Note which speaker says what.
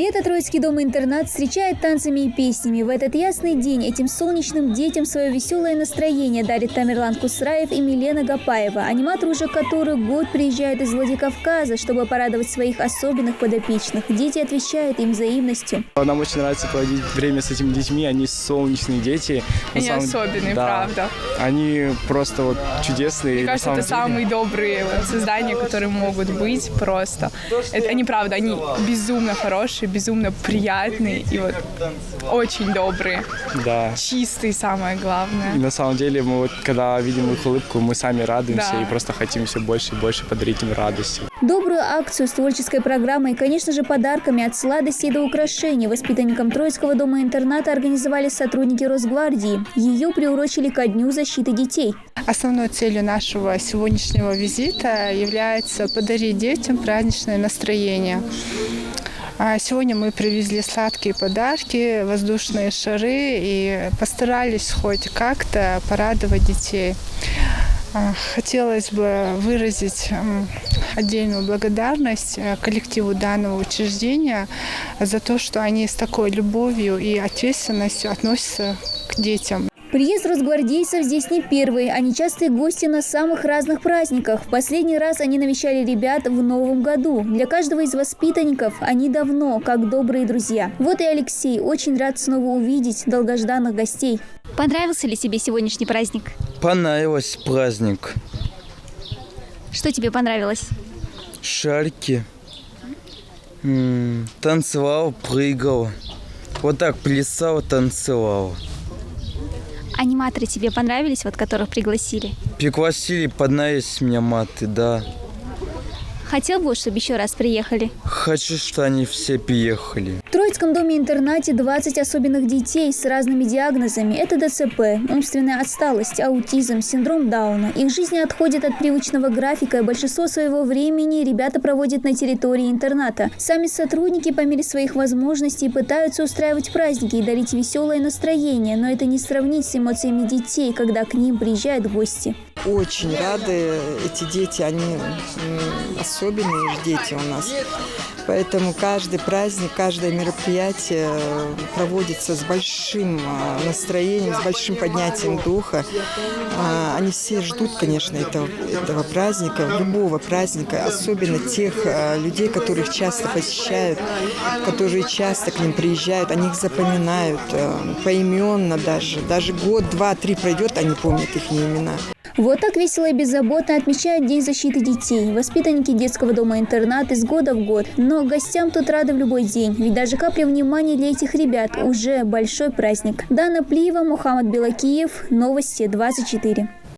Speaker 1: Лето Троицкий дом-интернат встречает танцами и песнями. В этот ясный день этим солнечным детям свое веселое настроение дарит Тамерлан Кусраев и Милена Гапаева, аниматоры уже который год приезжают из Владикавказа, чтобы порадовать своих особенных подопечных. Дети отвечают им взаимностью.
Speaker 2: Нам очень нравится проводить время с этими детьми, они солнечные дети.
Speaker 3: Они особенные, да, правда.
Speaker 2: Они просто вот чудесные.
Speaker 3: Мне кажется, это самые добрые создания, которые могут быть просто. Они правда, они безумно хорошие, безумно приятные и вот очень добрые.
Speaker 2: Да.
Speaker 3: Чистые, самое главное.
Speaker 2: И на самом деле мы вот, когда видим их улыбку, мы сами радуемся и просто хотим все больше и больше подарить им радости.
Speaker 1: Добрую акцию с творческой программой и, конечно же, подарками от сладостей до украшений воспитанникам Троицкого дома-интерната организовали сотрудники Росгвардии. Ее приурочили ко Дню защиты детей.
Speaker 4: Основной целью нашего сегодняшнего визита является подарить детям праздничное настроение. Сегодня мы привезли сладкие подарки, воздушные шары и постарались хоть как-то порадовать детей. Хотелось бы выразить отдельную благодарность коллективу данного учреждения за то, что они с такой любовью и ответственностью относятся к детям.
Speaker 1: Приезд росгвардейцев здесь не первый. Они частые гости на самых разных праздниках. В последний раз они навещали ребят в Новом году. Для каждого из воспитанников они давно, как добрые друзья. Вот и Алексей очень рад снова увидеть долгожданных гостей. Понравился ли тебе сегодняшний праздник?
Speaker 5: Понравился праздник.
Speaker 1: Что тебе понравилось?
Speaker 5: Шарики. Танцевал, прыгал. Вот так плясал, танцевал.
Speaker 1: Аниматоры тебе понравились, вот которых пригласили?
Speaker 5: Пригласили, понравились мне маты, да.
Speaker 1: Хотел бы, чтобы еще раз приехали?
Speaker 5: Хочу, что они все приехали.
Speaker 1: В Троицком доме-интернате 20 особенных детей с разными диагнозами. Это ДЦП, умственная отсталость, аутизм, синдром Дауна. Их жизни отходят от привычного графика, и большинство своего времени ребята проводят на территории интерната. Сами сотрудники по мере своих возможностей пытаются устраивать праздники и дарить веселое настроение, но это не сравнить с эмоциями детей, когда к ним приезжают гости.
Speaker 6: Очень рады эти дети, они особенные дети у нас. Поэтому каждый праздник, каждое мероприятие проводится с большим настроением, с большим поднятием духа. Они все ждут, конечно, этого праздника, любого праздника, особенно тех людей, которых часто посещают, которые часто к ним приезжают, они их запоминают поименно даже. Даже год, два, три пройдет, они помнят их имена.
Speaker 1: Вот так весело и беззаботно отмечают День защиты детей. Воспитанники детского дома-интерната из года в год. Но гостям тут рады в любой день. Ведь даже капля внимания для этих ребят уже большой праздник. Дана Плиева, Мухаммад Белакиев. Новости 24.